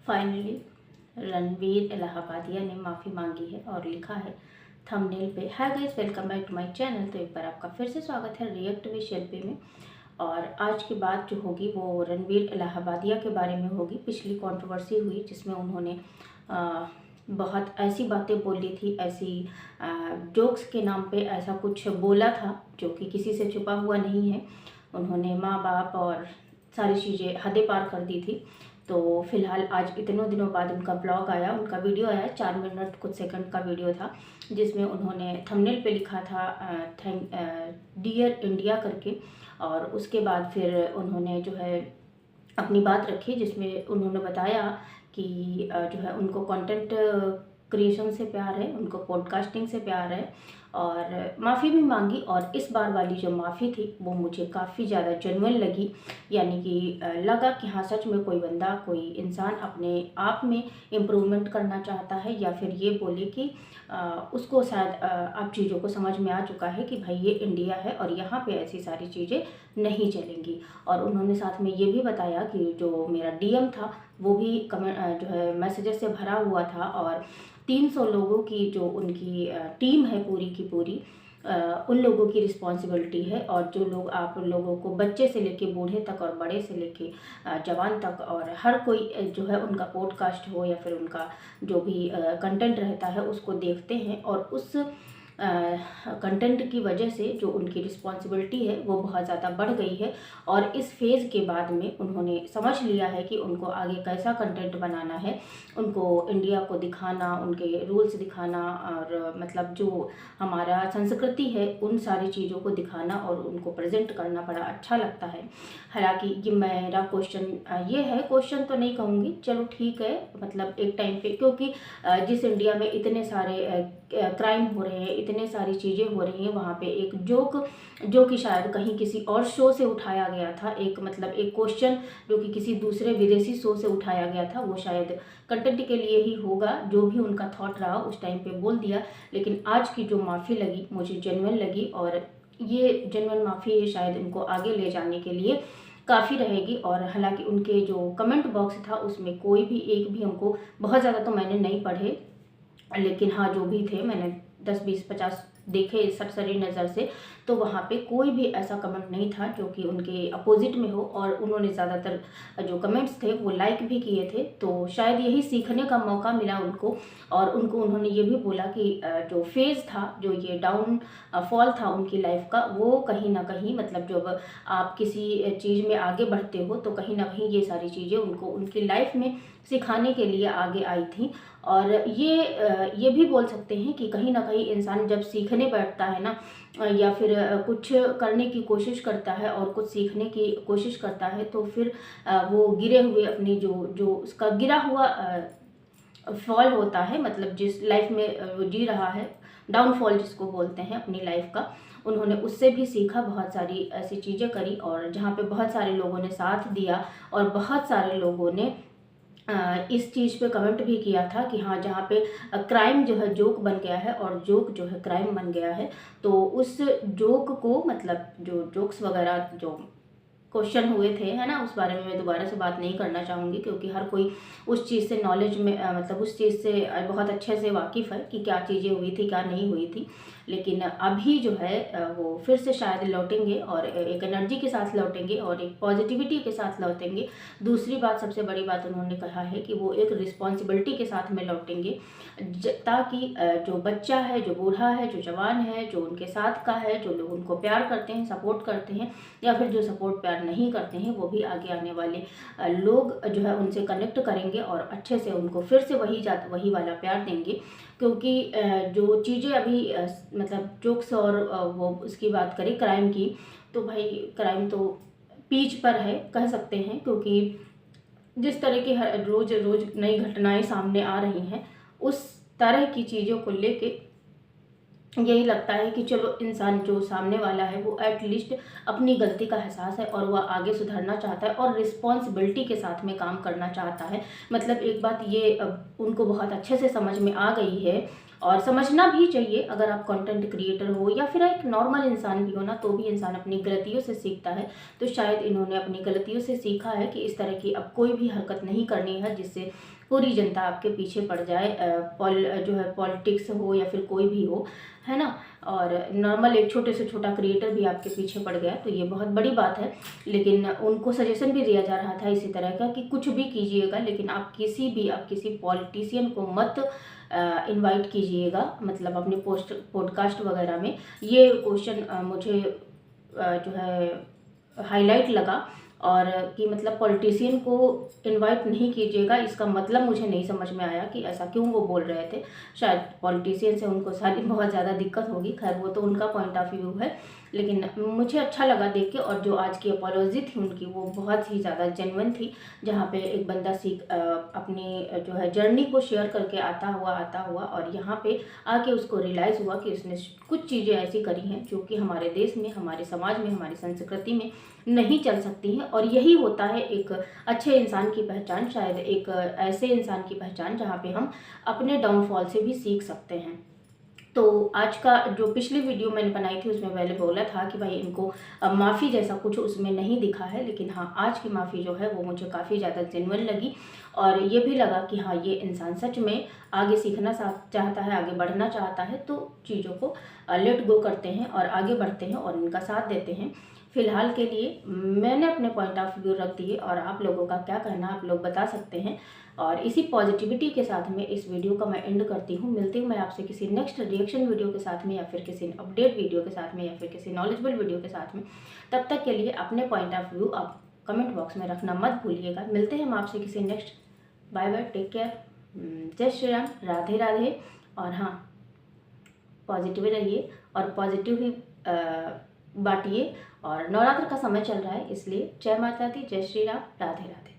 Finally Ranveer Allahbadia ने माफ़ी मांगी है और लिखा है थंबनेल पे, hi guys welcome back to my channel. तो एक बार आपका फिर से स्वागत है रिएक्ट विद शिल्पी में। और आज की बात जो होगी वो रणवीर इलाहाबादिया के बारे में होगी। पिछली कंट्रोवर्सी हुई जिसमें उन्होंने बहुत ऐसी बातें बोली थी, ऐसी जोक्स के नाम पे ऐसा कुछ बोला था जो कि किसी से छुपा हुआ नहीं है। उन्होंने माँ बाप और सारी चीज़ें हदें पार कर दी थी। तो फिलहाल आज इतनों दिनों बाद उनका ब्लॉग आया, उनका वीडियो आया, 4 मिनट कुछ सेकंड का वीडियो था जिसमें उन्होंने थंबनेल पे लिखा था डियर इंडिया करके। और उसके बाद फिर उन्होंने जो है अपनी बात रखी जिसमें उन्होंने बताया कि जो है उनको कंटेंट क्रिएशन से प्यार है, उनको पॉडकास्टिंग से प्यार है और माफ़ी भी मांगी। और इस बार वाली जो माफ़ी थी वो मुझे काफ़ी ज़्यादा जेन्युइन लगी, यानी कि लगा कि हाँ सच में कोई बंदा, कोई इंसान अपने आप में इम्प्रूवमेंट करना चाहता है, या फिर ये बोले कि उसको शायद अब चीज़ों को समझ में आ चुका है कि भाई ये इंडिया है और यहाँ पे ऐसी सारी चीज़ें नहीं चलेंगी। और उन्होंने साथ में ये भी बताया कि जो मेरा डीएम था वो भी कमेंट जो है मैसेजेस से भरा हुआ था और 300 लोगों की जो उनकी टीम है पूरी की पूरी, उन लोगों की रिस्पॉन्सिबिलिटी है। और जो लोग आप लोगों को बच्चे से लेके बूढ़े तक और बड़े से लेके जवान तक और हर कोई जो है उनका पॉडकास्ट हो या फिर उनका जो भी कंटेंट रहता है उसको देखते हैं, और उस कंटेंट की वजह से जो उनकी रिस्पॉन्सिबिलिटी है वो बहुत ज़्यादा बढ़ गई है। और इस फेज़ के बाद में उन्होंने समझ लिया है कि उनको आगे कैसा कंटेंट बनाना है, उनको इंडिया को दिखाना, उनके रूल्स दिखाना और मतलब जो हमारा संस्कृति है उन सारी चीज़ों को दिखाना और उनको प्रेजेंट करना बड़ा अच्छा लगता है। हालांकि ये मेरा क्वेश्चन ये है, क्वेश्चन तो नहीं कहूँगी, चलो ठीक है, मतलब एक टाइम पे, क्योंकि जिस इंडिया में इतने सारे क्राइम हो रहे हैं, इतने सारी चीज़ें हो रही हैं, वहाँ पे एक जोक जो कि शायद कहीं किसी और शो से उठाया गया था, एक मतलब एक क्वेश्चन जो कि किसी दूसरे विदेशी शो से उठाया गया था, वो शायद कंटेंट के लिए ही होगा, जो भी उनका थॉट रहा उस टाइम पे बोल दिया। लेकिन आज की जो माफ़ी लगी मुझे जेन्युइन लगी, और ये जेन्युइन माफ़ी शायद उनको आगे ले जाने के लिए काफ़ी रहेगी। और हालांकि उनके जो कमेंट बॉक्स था उसमें कोई भी एक भी हमको, बहुत ज़्यादा तो मैंने नहीं पढ़े, लेकिन हाँ जो भी थे मैंने 10 20 50 देखे सरसरी नज़र से, तो वहाँ पे कोई भी ऐसा कमेंट नहीं था जो कि उनके अपोजिट में हो। और उन्होंने ज़्यादातर जो कमेंट्स थे वो लाइक भी किए थे, तो शायद यही सीखने का मौका मिला उनको। और उनको उन्होंने ये भी बोला कि जो फेज़ था, जो ये डाउन फॉल था उनकी लाइफ का, वो कहीं ना कहीं मतलब जब आप किसी चीज़ में आगे बढ़ते हो तो कहीं ना कहीं ये सारी चीज़ें उनको उनकी लाइफ में सिखाने के लिए आगे आई थी। और ये भी बोल सकते हैं कि कहीं ना कहीं इंसान जब सीखने बैठता है ना, या फिर कुछ करने की कोशिश करता है और कुछ सीखने की कोशिश करता है, तो फिर वो गिरे हुए अपनी जो जो उसका गिरा हुआ फॉल होता है, मतलब जिस लाइफ में वो जी रहा है, डाउनफॉल जिसको बोलते हैं अपनी लाइफ का, उन्होंने उससे भी सीखा, बहुत सारी ऐसी चीज़ें करी। और जहाँ पे बहुत सारे लोगों ने साथ दिया और बहुत सारे लोगों ने इस चीज़ पे कमेंट भी किया था कि हाँ जहाँ पे क्राइम जो है जोक बन गया है और जोक जो है क्राइम बन गया है, तो उस जोक को मतलब जो जोक्स वगैरह जो क्वेश्चन हुए थे है ना, उस बारे में मैं दोबारा से बात नहीं करना चाहूँगी, क्योंकि हर कोई उस चीज़ से नॉलेज में मतलब उस चीज़ से बहुत अच्छे से वाकिफ़ है कि क्या चीज़ें हुई थी क्या नहीं हुई थी। लेकिन अभी जो है वो फिर से शायद लौटेंगे और एक एनर्जी के साथ लौटेंगे और एक पॉजिटिविटी के साथ लौटेंगे। दूसरी बात, सबसे बड़ी बात उन्होंने कहा है कि वो एक रिस्पॉन्सिबिलिटी के साथ में लौटेंगे, ताकि जो बच्चा है, जो बूढ़ा है, जो जवान है, जो उनके साथ का है, जो लोग उनको प्यार करते हैं, सपोर्ट करते हैं, या फिर जो सपोर्ट प्यार नहीं करते हैं, वो भी आगे आने वाले लोग जो है उनसे कनेक्ट करेंगे और अच्छे से उनको फिर से वही वाला प्यार देंगे। क्योंकि जो चीज़ें अभी मतलब जोक्स और वो उसकी बात करें क्राइम की, तो भाई क्राइम तो पीच पर है कह सकते हैं, क्योंकि जिस तरह की रोज रोज नई घटनाएं सामने आ रही हैं, उस तरह की चीज़ों को लेके यही लगता है कि चलो इंसान जो सामने वाला है वो एटलीस्ट अपनी गलती का एहसास है और वह आगे सुधरना चाहता है और रिस्पॉन्सिबिलिटी के साथ में काम करना चाहता है। मतलब एक बात ये अब उनको बहुत अच्छे से समझ में आ गई है और समझना भी चाहिए। अगर आप कंटेंट क्रिएटर हो या फिर एक नॉर्मल इंसान भी हो ना, तो भी इंसान अपनी गलतियों से सीखता है। तो शायद इन्होंने अपनी गलतियों से सीखा है कि इस तरह की अब कोई भी हरकत नहीं करनी है जिससे पूरी जनता आपके पीछे पड़ जाए। जो है पॉलिटिक्स हो या फिर कोई भी हो, है ना। और नॉर्मल एक छोटे से छोटा क्रिएटर भी आपके पीछे पड़ गया तो ये बहुत बड़ी बात है। लेकिन उनको सजेशन भी दिया जा रहा था इसी तरह का कि कुछ भी कीजिएगा, लेकिन आप किसी पॉलिटिशियन को मत इनवाइट कीजिएगा, मतलब अपने पॉडकास्ट वगैरह में। ये क्वेश्चन मुझे जो है हाईलाइट लगा, और कि मतलब पॉलिटिशियन को इनवाइट नहीं कीजिएगा, इसका मतलब मुझे नहीं समझ में आया कि ऐसा क्यों वो बोल रहे थे। शायद पॉलिटिशियन से उनको सारी बहुत ज़्यादा दिक्कत होगी, खैर वो तो उनका पॉइंट ऑफ व्यू है। लेकिन मुझे अच्छा लगा देख के, और जो आज की अपॉलॉजी थी उनकी वो बहुत ही ज़्यादा जेन्युइन थी, जहाँ पे एक बंदा अपनी जो है जर्नी को शेयर करके आता हुआ और यहाँ पे आके उसको रियलाइज़ हुआ कि उसने कुछ चीज़ें ऐसी करी हैं जो कि हमारे देश में, हमारे समाज में, हमारी संस्कृति में नहीं चल सकती हैं। और यही होता है एक अच्छे इंसान की पहचान, शायद एक ऐसे इंसान की पहचान जहाँ पे हम अपने डाउनफॉल से भी सीख सकते हैं। तो आज का जो पिछली वीडियो मैंने बनाई थी उसमें मैंने बोला था कि भाई इनको माफ़ी जैसा कुछ उसमें नहीं दिखा है, लेकिन हाँ आज की माफ़ी जो है वो मुझे काफ़ी ज़्यादा जेन्युइन लगी। और ये भी लगा कि हाँ ये इंसान सच में आगे सीखना चाहता है, आगे बढ़ना चाहता है, तो चीज़ों को लेट गो करते हैं और आगे बढ़ते हैं और इनका साथ देते हैं। फ़िलहाल के लिए मैंने अपने पॉइंट ऑफ व्यू रख दिए, और आप लोगों का क्या कहना आप लोग बता सकते हैं। और इसी पॉजिटिविटी के साथ में इस वीडियो का मैं एंड करती हूँ। मिलती हूँ मैं आपसे किसी नेक्स्ट रिएक्शन वीडियो के साथ में, या फिर किसी अपडेट वीडियो के साथ में, या फिर किसी नॉलेजेबल वीडियो के साथ में। तब तक के लिए अपने पॉइंट ऑफ व्यू आप कमेंट बॉक्स में रखना मत भूलिएगा। मिलते हैं हम आपसे किसी next. Bye bye, take care, जय श्री राम, राधे राधे। और हाँ, पॉजिटिव रहिए और पॉजिटिव ही बांटिए। और नवरात्र का समय चल रहा है, इसलिए जय माता दी, जय श्री राम, राधे राधे।